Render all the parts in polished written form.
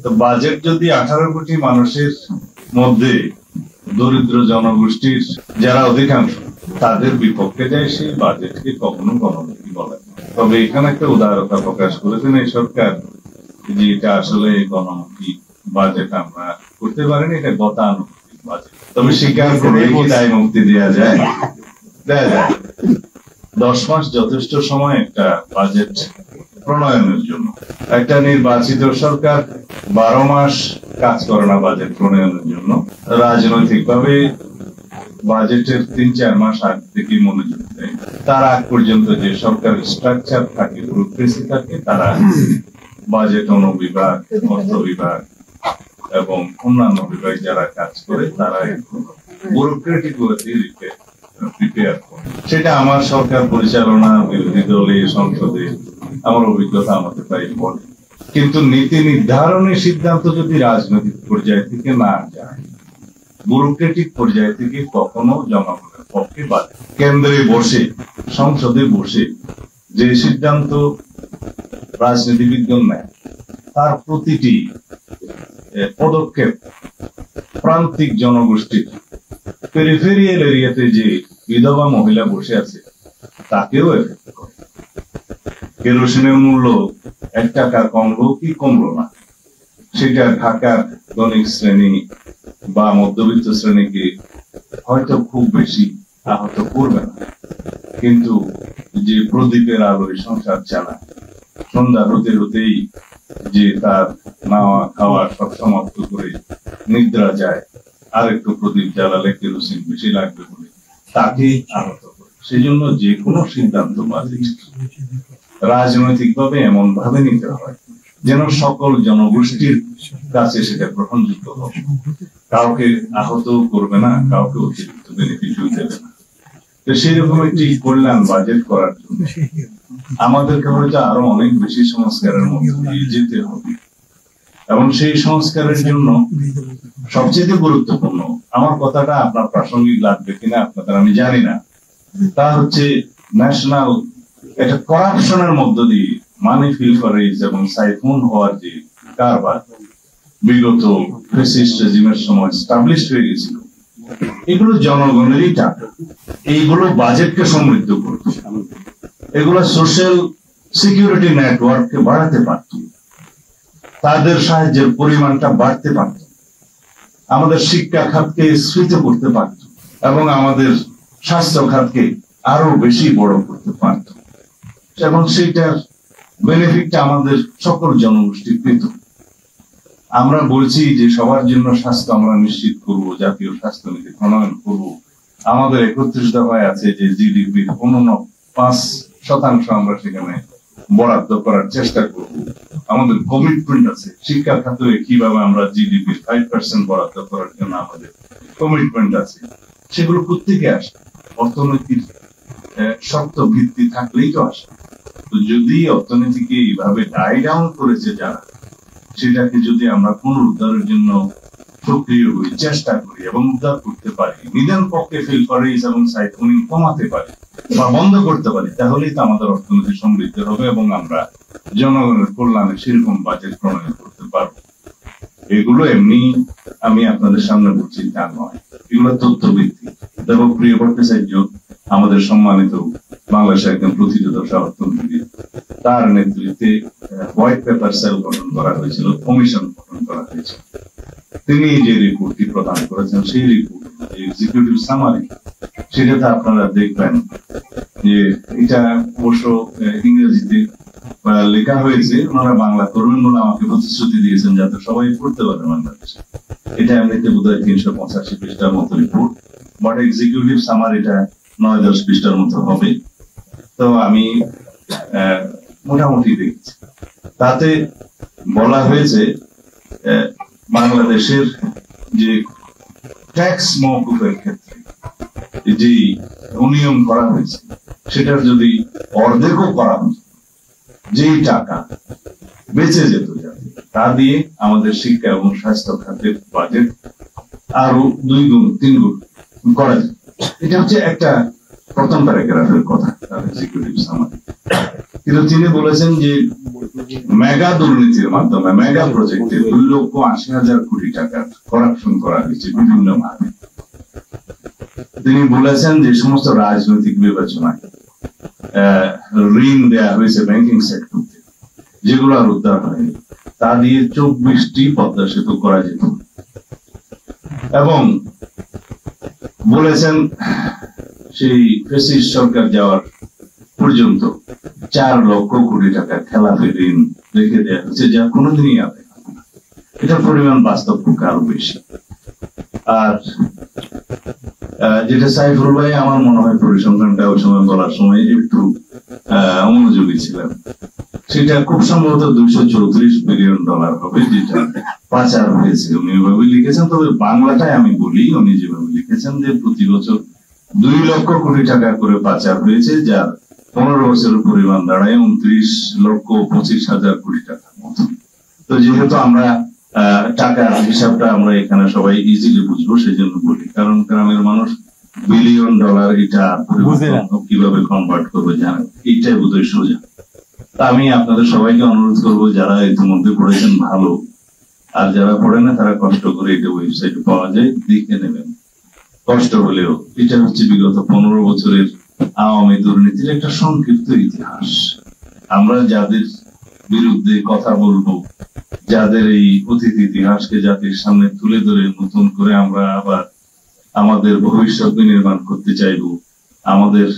তো বাজেট যদি 18 কোটি মানুষের মধ্যে দরিদ্র জনগোষ্ঠীর যারা অধিকাংশ তাদের বিপক্ষে যায়, সেই বাজেটকে কখনো গণনীতি বলে। তবে এখানে একটা উদারতা প্রকাশ করেছেন এই সরকার যে এটা আসলে গণমুখী বাজেট আমরা করতে পারিনি, এটা গতানুগতিক বাজেট। তবে স্বীকার করে কি দায় মুক্তি দেওয়া যায়? 10 মাস যথেষ্ট সময় একটা বাজেট প্রণয়নের জন্য। একটা নির্বাচিত সরকার 12 মাস কাজ করে না বাজেট প্রণয়নের জন্য। রাজনৈতিক ভাবে বাজেটের 3-4 মাস আগ থেকে মনোযোগ দেয়। তার আগ পর্যন্ত যে সরকারের স্ট্রাকচার থাকে, ব্যুরোক্রেসি থাকে, তারা বাজেট অনুবিভাগ, অর্থ বিভাগ এবং অন্যান্য বিভাগ যারা কাজ করে তারা ব্যুরোক্রেটিক ওয়েতে প্রিপেয়ার করে। সেটা আমার সরকার পরিচালনা, বিরোধী দলে, সংসদে আমার অভিজ্ঞতা আমাকে তাই বলে। কিন্তু নীতি নির্ধারণের সিদ্ধান্ত যদি রাজনৈতিক পর্যায় থেকে না যায়, ব্যুরোক্রেটিক পর্যায় থেকে কখনো জনগণের পক্ষে বাজে। কেন্দ্রে বসে, সংসদে বসে যে সিদ্ধান্ত রাজনীতিবিদগণ নেয়, তার প্রতিটি পদক্ষেপ প্রান্তিক জনগোষ্ঠীর, পেরিফেরিয়াল এরিয়াতে যে বিধবা মহিলা বসে আছে তাকেও এফেক্ট করে। কেরোসিনের মূল্য 1 টাকা কমলো কি কমলো না, সেটা ঢাকার ধনিক শ্রেণী বা মধ্যবিত্ত শ্রেণীকে হয়তো খুব বেশি আহত করবে না, কিন্তু যে প্রদীপের আলোয় সংসার চালায়, সন্ধ্যা হতে হতেই যে তার নাওয়া খাওয়া সব সমাপ্ত করে নিদ্রা যায়, আর একটু প্রদীপ জ্বালালে কেরোসিন বেশি লাগবে বলে তাকে আহত করে। সেই জন্য যে কোনো সিদ্ধান্ত রাজনৈতিক ভাবে এমন ভাবে নিতে হয় যেন সকল জনগোষ্ঠীর কাছে সেটা গ্রহণযোগ্য হবে, কাউকে আহত করবে না, কাউকে অতিরিক্ত বেনিফিটও দেবে না। তো সেই রকম একটি কল্যাণ বাজেট করার জন্য আমাদেরকে হয়তো আরো অনেক বেশি সংস্কারের মধ্যে দিয়ে যেতে হবে, এবং সেই সংস্কারের জন্য সবচেয়ে গুরুত্বপূর্ণ, আমার কথাটা আপনার প্রাসঙ্গিক লাগবে কিনা আপনাদের আমি জানি না, তা হচ্ছে ন্যাশনাল একটা করাপশনের মধ্য দিয়ে মানি ফিলফারেজ এবং সাইফুন হওয়ার যে কারবার বিগত ফ্যাসিস্ট রেজিমের সময় এস্টাবলিশ হয়ে গেছিল, এগুলো জনগণেরই টাকা, এইগুলো বাজেটকে সমৃদ্ধ করত, এগুলো সোশ্যাল সিকিউরিটি নেটওয়ার্ককে বাড়াতে পারত, তাদের সাহায্যের পরিমাণটা বাড়তে পারত, আমাদের শিক্ষা খাতকে স্ফীত করতে পারত, এবং আমাদের স্বাস্থ্য খাতকে আরো বেশি বড় করতে পারত, এবং সেইটার বেনিফিটটা আমাদের সকল জনগোষ্ঠী পেত। আমরা বলছি যে সবার জন্য স্বাস্থ্য আমরা নিশ্চিত করব, জাতীয় স্বাস্থ্য নীতি প্রণয়ন করব, আমাদের 31 দফায় আছে যে জিডিপির 5% আমরা সেখানে বরাদ্দ করার চেষ্টা করব, আমাদের কমিটমেন্ট আছে শিক্ষা খাতে কিভাবে আমরা জিডিপির 5% বরাদ্দ করার জন্য আমাদের কমিটমেন্ট আছে। সেগুলো প্রত্যেকে আসে, অর্থনৈতিক শক্ত ভিত্তি থাকলেই তো আসে। তো যদি অর্থনীতিকে এইভাবে ডাই ডাউন করেছে যারা, সেটাকে যদি আমরা পুনরুদ্ধারের জন্য সক্রিয় হই, চেষ্টা করি এবং উদ্ধার করতে পারি, নিদান পক্ষে ফিলফারেজ এবং সাইক্লোনিং কমাতে পারি বা বন্ধ করতে পারি, তাহলেই তো আমাদের অর্থনীতি সমৃদ্ধ হবে এবং আমরা জনগণের কল্যাণে সেরকম বাজেট প্রণয়ন করতে পারবো। এগুলো এমনি আমি আপনাদের সামনে বলছি তা নয়, এগুলো তথ্যভিত্তিক। দেবপ্রিয় ভট্টাচার্য আমাদের সম্মানিত বাংলাদেশের একজন প্রথিতযশা অর্থনীতিবিদ, তার নেতৃত্বে হোয়াইট পেপার সেল গঠন করা হয়েছিল, কমিশন গঠন করা হয়েছিল। তিনি যে রিপোর্টটি প্রদান করেছেন, সেই রিপোর্ট এক্সিকিউটিভ সামারি, সেটাতে আপনারা দেখবেন যে এটা অবশ্য ইংরেজিতে লেখা হয়েছে, ওনারা বাংলা করবেন বলে আমাকে প্রতিশ্রুতি দিয়েছেন যাতে সবাই পড়তে পারে বাংলাদেশে। এটা এমনিতে বোধহয় 385 পৃষ্ঠার মতো রিপোর্ট, বাট এক্সিকিউটিভ সামারিটা 9-10 পৃষ্ঠার মতো হবে। তো আমি মোটামুটি দেখছি, তাতে বলা হয়েছে বাংলাদেশের যে ট্যাক্স মওকুফের ক্ষেত্রে যে অনিয়ম করা হয়েছে, সেটার যদি অর্ধেকও করা হতো, যেই টাকা বেঁচে যেত তা দিয়ে আমাদের শিক্ষা এবং স্বাস্থ্য খাতের বাজেট আরো 2 গুণ 3 গুণ করা যেত। এটা হচ্ছে একটা প্রথম প্যারাগ্রাফের কথা তার এক্সিকিউটিভ সামারি। কিন্তু তিনি বলেছেন যে মেগা দুর্নীতির মাধ্যমে মেগা প্রজেক্টে 2,80,000 কোটি টাকা করাপশন করা হয়েছে বিভিন্ন ভাবে। তিনি বলেছেন যে সমস্ত রাজনৈতিক বিবেচনায় ঋণ দেওয়া হয়েছে ব্যাংকিং সেক্টরকে, যেগুলো আর উদ্ধার হয়নি, তা দিয়ে 24টি পদ্মা সেতু করা যেত। এবং বলেছেন সেই ফ্যাসিস্ট সরকার যাওয়ার পর্যন্ত 4 লক্ষ কোটি টাকা খেলাপি ঋণ রেখে দেওয়া হয়েছে, যা কোনোদিনই আদায় হবে না। এটার পরিমাণ বাস্তব পক্ষে আরো বেশি। আর যেটা সাইফুল ভাই আমার মনে হয় পরিসংখ্যানটা ওই সময় বলার সময় একটু অমনোযোগী ছিলেন, সেটা খুব সম্ভবত $234 বিলিয়ন হবে, যেটা পাচার হয়েছে। উনি ওইভাবে লিখেছেন, তবে বাংলাটায় আমি বলি, উনি যেভাবে লিখেছেন যে প্রতি বছর 2 লক্ষ কোটি টাকা করে পাচার হয়েছে, যার 15 বছরের পরিমাণ দাঁড়ায় 29,25,000 কোটি টাকার মতো। তো যেহেতু আমরা টাকার হিসাবটা আমরা এখানে সবাই ইজিলি বুঝবো, সেই জন্য বলি, কারণ গ্রামের মানুষ বিলিয়ন ডলার এটা কিভাবে কনভার্ট করবে জানে, এইটাই বোধহয় সোজা। আমি আপনাদের সবাইকে অনুরোধ করবো, যারা ইতিমধ্যে পড়েছেন ভালো, আর যারা পড়ে না তারা কষ্ট করে এটা ওয়েবসাইটে পাওয়া যায়, দেখে নেবেন কষ্ট হলেও। এটা হচ্ছে বিগত 15 বছরের আওয়ামী দুর্নীতির একটা সংক্ষিপ্ত ইতিহাস। আমরা যাদের বিরুদ্ধে কথা বলবো, যাদের এই অতীত ইতিহাসকে জাতির সামনে তুলে ধরে নতুন করে আমরা আবার আমাদের ভবিষ্যৎ নির্মাণ করতে চাইবো, আমাদের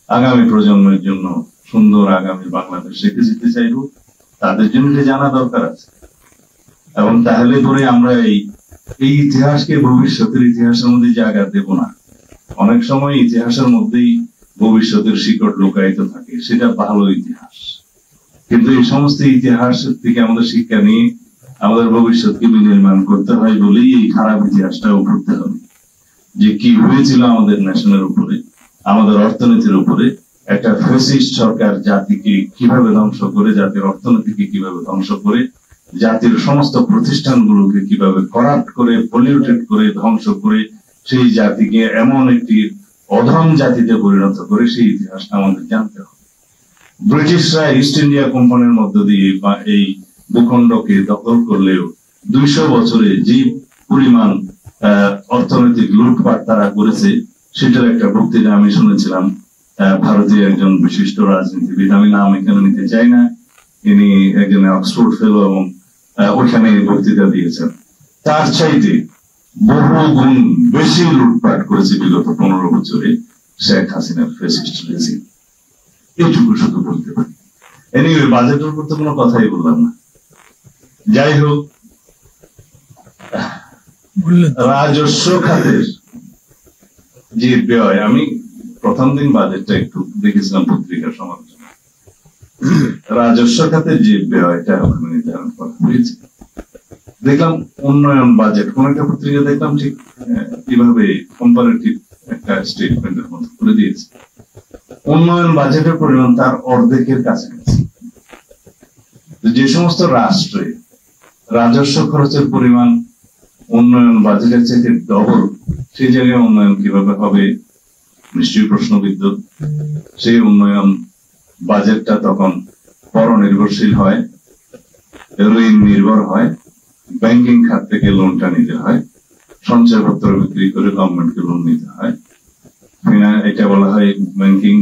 আগামী প্রজন্মের জন্য সুন্দর আগামী বাংলাদেশ রেখে যেতে চাইবো, তাদের জন্য জানা দরকার আছে। এবং তাহলে পরে আমরা এই ইতিহাসকে ভবিষ্যতের ইতিহাসের মধ্যে জায়গা দেব না। অনেক সময় ইতিহাসের মধ্যেই ভবিষ্যতের শিকড় লুকায়িত থাকে, সেটা ভালো ইতিহাস। কিন্তু এই সমস্ত ইতিহাস থেকে আমাদের শিক্ষা নিয়ে আমাদের ভবিষ্যৎকে বিনির্মাণ করতে হয় বলেই এই খারাপ ইতিহাসটাও পড়তে হবে, যে কি হয়েছিল আমাদের ন্যাশনের উপরে, আমাদের অর্থনীতির উপরে। একটা ফ্যাসিস্ট সরকার জাতিকে কিভাবে ধ্বংস করে, জাতির অর্থনীতিকে কিভাবে ধ্বংস করে, জাতির সমস্ত প্রতিষ্ঠানগুলোকে কিভাবে করাপ্ট করে, পলিউটেড করে, ধ্বংস করে সেই জাতিকে এমন একটি অধম জাতিতে পরিণত করে, সেই ইতিহাসটা আমাদের জানতে হবে। ব্রিটিশরা ইস্ট ইন্ডিয়া কোম্পানির মধ্য দিয়ে এই ভূখণ্ডকে দখল করলেও 200 বছরে যে পরিমাণ অর্থনৈতিক লুটপাট তারা করেছে, সেটার একটা বক্তৃতা আমি শুনেছিলাম ভারতীয় একজন বিশিষ্ট রাজনীতিবিদ, আমি নাম এখানে নিতে চাই না, ইনি একজন অক্সফোর্ড ফেলো এবং ওইখানে বক্তৃতা দিয়েছেন। তার চাইতে বহু গুণ বেশি লুটপাট করেছে বিগত 15 বছরে শেখ হাসিনার ফ্যাসিস্ট রেজিম। এইটুকু শুধু বলতে পারি। এনিওয়ে, বাজেটের উপর তো কোনো কথাই বললাম না। যাই হোক, রাজস্ব খাতের যে ব্যয়, আমি প্রথম দিন বাজেটটা একটু দেখেছিলাম পত্রিকার সমালোচনা। রাজস্ব খাতের যে ব্যয়টা ওখানে নির্ধারণ করা হয়েছে, দেখলাম উন্নয়ন বাজেট, কোন একটা পত্রিকা দেখলাম ঠিক কিভাবে কম্পারেটিভ একটা স্টেটমেন্টের মতো করে দিয়েছে। উন্নয়ন বাজেটের পরিমাণ তার অর্ধেকের কাছাকাছি। যে সমস্ত রাষ্ট্রে রাজস্ব খরচের পরিমাণ উন্নয়ন বাজেটের চেয়ে ডবল, সেই জায়গায় উন্নয়ন কিভাবে হবে নিশ্চয়ই প্রশ্নবিদ্ধ। সেই উন্নয়ন বাজেটটা তখন পরনির্ভরশীল হয়, ঋণ নির্ভর হয়, ব্যাংকিং খাত থেকে লোনটা নিতে হয়, সঞ্চয়পত্র বিক্রি করে গভর্নমেন্টকে লোন নিতে হয়। এটা বলা হয় banking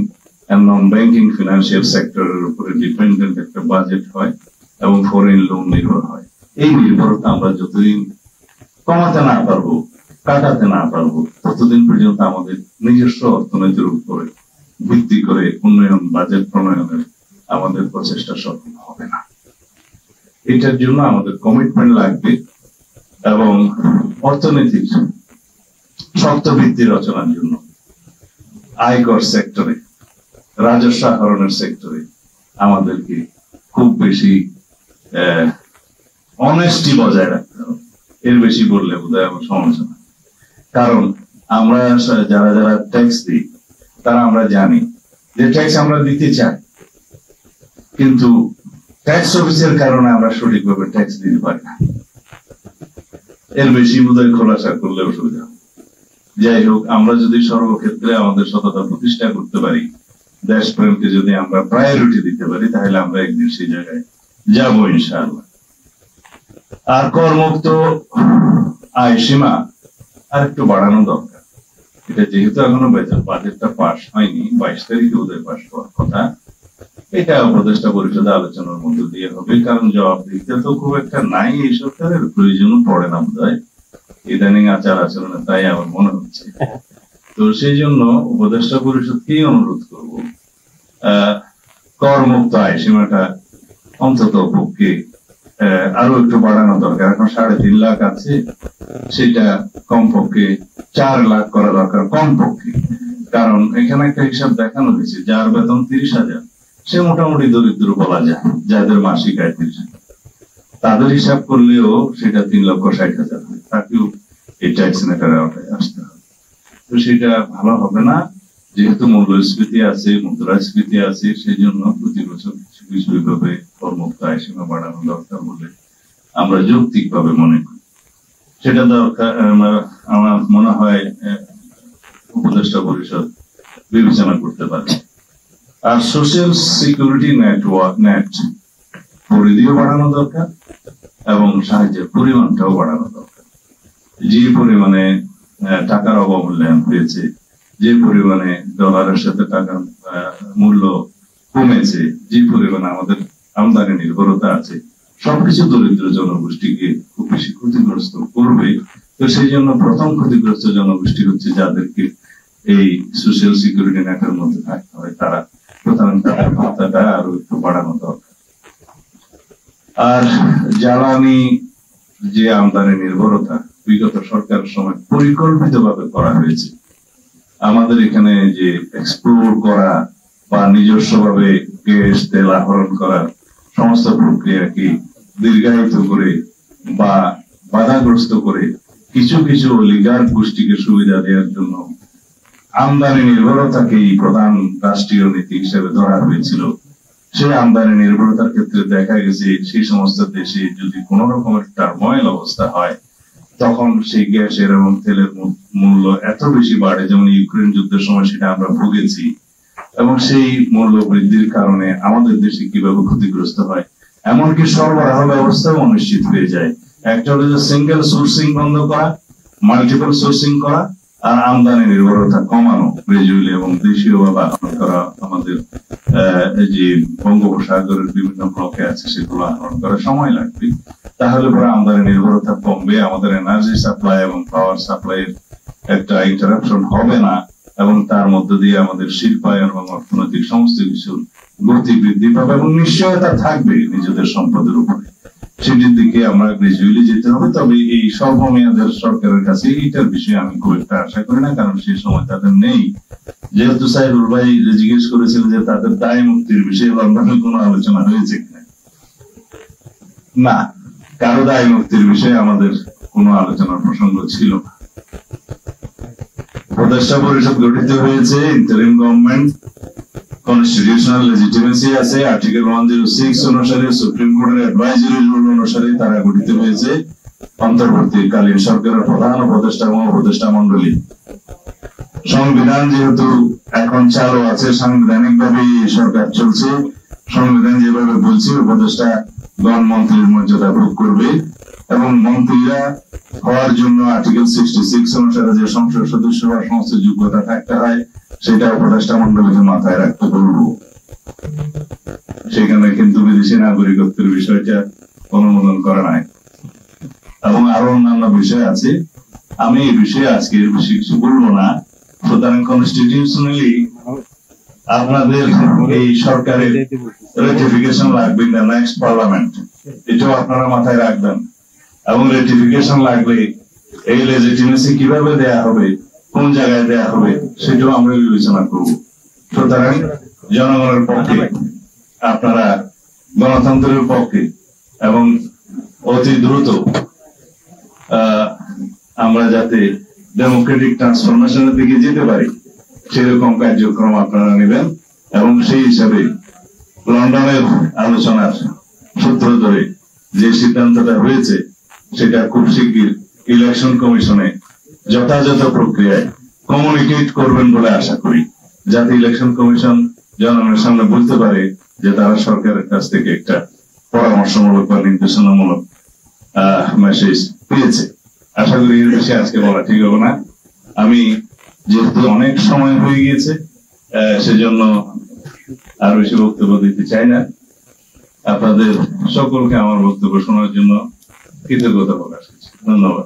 and non banking financial সেক্টরের উপরে ডিপেন্ডেন্ট একটা বাজেট হয় এবং ফরেন লোন নির্ভর হয়। এই নির্ভরতা আমরা যতদিন কমাতে না পারবো, কাটাতে না পারবো, ততদিন পর্যন্ত আমাদের নিজস্ব অর্থনীতির উপরে ভিত্তি করে উন্নয়ন বাজেট প্রণয়নের আমাদের প্রচেষ্টা সফল হবে না। এটার জন্য আমাদের কমিটমেন্ট লাগবে এবং অর্থনীতির শক্ত ভিত্তি রচনার জন্য আয়কর সেক্টরে, রাজস্ব আহরণের সেক্টরে আমাদেরকে খুব বেশি অনেস্টি বজায় রাখতে হবে। এর বেশি বললে বোধহয় আমার সমালোচনা। কারণ আমরা যারা যারা ট্যাক্স দিই, তারা আমরা জানি যে ট্যাক্স আমরা দিতে চাই, কিন্তু ট্যাক্স অফিসের কারণে আমরা সঠিকভাবে ট্যাক্স দিতে পারি না। এর বেশি বোধহয় খোলাসা করলে অসুবিধা। যাই হোক, আমরা যদি সর্বক্ষেত্রে আমাদের সততা প্রতিষ্ঠা করতে পারি, দেশপ্রেমকে যদি আমরা প্রায়োরিটি দিতে পারি, তাহলে আমরা একদিন সেই জায়গায় যাবো ইনশাআল্লাহ। আর করমুক্ত আয় সীমা আর একটু বাড়ানো দরকার। এটা যেহেতু এখনো বাজেটটা পাস হয়নি, 22 তারিখে ওদের পাস হওয়ার কথা, এটা উপদেষ্টা পরিষদে আলোচনার মধ্য দিয়ে হবে। কারণ জবাবদিহিতা তো খুব একটা নাই এই সরকারের, প্রয়োজনও পড়ে না বোধহয় ইদানিং আচার আচরণে, তাই আমার মনে হচ্ছে। তো সেই জন্য উপদেষ্টা পরিষদকেই অনুরোধ করব, করমুক্ত আয় সীমাটা অন্তত পক্ষে আরো একটু বাড়ানো দরকার। এখন 3.5 লাখ আছে, সেটা কমপক্ষে 4 লাখ করা দরকার কমপক্ষে। কারণ এখানে একটা হিসাব দেখানো হয়েছে, যার বেতন 30,000 সে মোটামুটি দরিদ্র বলা যায়, যাদের মাসিক আয় 30,000, তাদের হিসাব করলেও সেটা 3,60,000 হয়, তাকেও এই ট্যাক্স নেটারের আওতায় আসতে হবে। তো সেটা ভালো হবে না, যেহেতু মূল্যস্ফীতি আছে, মুদ্রাস্ফীতি আছে, সেই জন্য প্রতি বছর কিছু কিছু ভাবে করমুক্ত আয় সীমা বাড়ানো দরকার বলে আমরা যৌক্তিক ভাবে মনে করি। সেটা দরকার, আমার মনে হয় উপদেষ্টা পরিষদ বিবেচনা করতে পারে। আর সোশ্যাল সিকিউরিটি নেট পরিধিও বাড়ানো দরকার এবং সাহায্যের পরিমাণটাও বাড়ানো দরকার। যে পরিমাণে টাকার অবমূল্যায়ন হয়েছে, যে পরিমাণে ডলারের সাথে টাকার মূল্য কমেছে, যে পরিমাণে আমাদের আমদানি নির্ভরতা আছে, সবকিছু দরিদ্র জনগোষ্ঠীকে খুব বেশি ক্ষতিগ্রস্ত করবে। তো সেই জন্য প্রথম ক্ষতিগ্রস্ত জনগোষ্ঠী হচ্ছে যাদেরকে এই সোশ্যাল সিকিউরিটি নেটের মধ্যে থাকতে হয়, তারা প্রধান তাদের ভাতাটা আরো একটু বাড়ানো দরকার। আর জ্বালানি যে আমদানি নির্ভরতা বিগত সরকারের সময় পরিকল্পিতভাবে করা হয়েছে, আমাদের এখানে যে এক্সপ্লোর করা বা নিজস্ব ভাবে গ্যাস তেল আহরণ করার সমস্ত প্রক্রিয়াকে দীর্ঘায়িত করে বা বাধাগ্রস্ত করে কিছু কিছু অলিগার্ক গোষ্ঠীকে সুবিধা দেওয়ার জন্য আমদানি নির্ভরতাকেই প্রধান রাষ্ট্রীয় নীতি হিসেবে ধরা হয়েছিল। সেই আমদানি নির্ভরতার ক্ষেত্রে দেখা গেছে সেই সমস্ত দেশে যদি কোন রকমের টার্মোয়েল অবস্থা হয়, তখন সেই গ্যাসের এবং তেলের মূল্য এত বেশি বাড়ে, যেমন ইউক্রেন যুদ্ধের সময় সেটা আমরা ভুগেছি। এবং সেই মূল্য বৃদ্ধির কারণে আমাদের দেশে কিভাবে ক্ষতিগ্রস্ত হয়, এমনকি সরবরাহ ব্যবস্থাও অনিশ্চিত হয়ে যায়। একটা হলো যে সিঙ্গেল সোর্সিং বন্ধ করা, মাল্টিপল সোর্সিং করা, আর আমদানি নির্ভরতা কমানো গ্রাজুয়ালি, এবং দেশীয় ভাবে আহরণ করা। আমাদের যে বঙ্গোপসাগরের বিভিন্ন ব্লকে আছে সেগুলো আহরণ করা সময় লাগবে, তাহলে পরে আমদানি নির্ভরতা কমবে, আমাদের এনার্জি সাপ্লাই এবং পাওয়ার সাপ্লাইয়ের একটা ইন্টারাপশন হবে না, এবং তার মধ্য দিয়ে আমাদের শিল্পায়ন এবং অর্থনৈতিক সমস্ত কিছুর গতি বৃদ্ধি পাবে এবং নিশ্চয়তা থাকবে নিজেদের সম্পদের উপরে। সেটির দিকে আমরা গ্রাজুয়ালি যেতে হবে। তবে এই স্বল্পমেয়াদের সরকারের কাছে এইটার বিষয়ে আমি খুব একটা আশা করি না, কারণ সেই সময় তাদের নেই। যেহেতু সাইদুল ভাই জিজ্ঞেস করেছিলেন যে তাদের দায় মুক্তির বিষয়ে লন্ডনে কোনো আলোচনা হয়েছে কিনা, না, কারো দায় মুক্তির বিষয়ে আমাদের কোনো আলোচনার প্রসঙ্গ ছিল না। উপদেষ্টা পরিষদ গঠিত হয়েছে, ইন্টারিম গভর্নমেন্ট, কনস্টিটিউশনাল লেজিটিমেসি আছে, আর্টিকেল 106 অনুসারে, সুপ্রিম কোর্টের অ্যাডভাইজারি রুল অনুসারে তারা গঠিত হয়েছে। অন্তর্বর্তীকালীন সরকারের প্রধান উপদেষ্টা এবং উপদেষ্টা মন্ডলী। সংবিধান যেহেতু এখন চালু আছে, সাংবিধানিক ভাবে সরকার চলছে, সংবিধান যেভাবে বলছে উপদেষ্টা গণমন্ত্রীর মর্যাদা ভোগ করবে, এবং মন্ত্রীরা হওয়ার জন্য আর্টিকেল 66 অনুসারে যে সংসদ সদস্য হওয়ার সমস্ত যোগ্যতা থাকতে হয়, সেটা উপদেষ্টা মন্ডলীকে মাথায় রাখতে বলবো। সেখানে কিন্তু বিদেশি নাগরিকত্বের বিষয়টা অনুমোদন করা নাই, এবং আরো অন্যান্য বিষয় আছে। আমি এই বিষয়ে আজকে বেশি কিছু বলবো না। সুতরাং কনস্টিটিউশনালি আপনাদের এই সরকারের রেটিফিকেশন লাগবে ইন দ্য নেক্সট পার্লামেন্ট, এটাও আপনারা মাথায় রাখবেন। এবং রেটিফিকেশন লাগলে এই লেজিটিমেসি কিভাবে দেয়া হবে, কোন জায়গায় দেয়া হবে, সেটাও আমরা বিবেচনা করব। সুতরাং জনগণের পক্ষে, আপনারা গণতন্ত্রের পক্ষে, এবং অতি দ্রুত আমরা যাতে ডেমোক্রেটিক ট্রান্সফরমেশনের দিকে যেতে পারি, সেরকম কার্যক্রম আপনারা নেবেন। এবং সেই হিসাবে লন্ডনের আলোচনার সূত্র ধরে যে সিদ্ধান্তটা হয়েছে, সেটা খুব শিগগির ইলেকশন কমিশনে যথাযথ প্রক্রিয়ায় কমিউনিকেট করবেন বলে আশা করি, যাতে ইলেকশন কমিশন জনগণের সামনে বলতে পারে যে তারা সরকারের কাছ থেকে একটা পরামর্শমূলক বা নির্দেশনামূলক মেসেজ পেয়েছে। আশা করি এর বেশি আজকে বলা ঠিক হবে না। আমি যেহেতু অনেক সময় হয়ে গিয়েছে, সেজন্য আর বেশি বক্তব্য দিতে চাই না। আপনাদের সকলকে আমার বক্তব্য শোনার জন্য কৃতজ্ঞতা প্রকাশ করছি। ধন্যবাদ।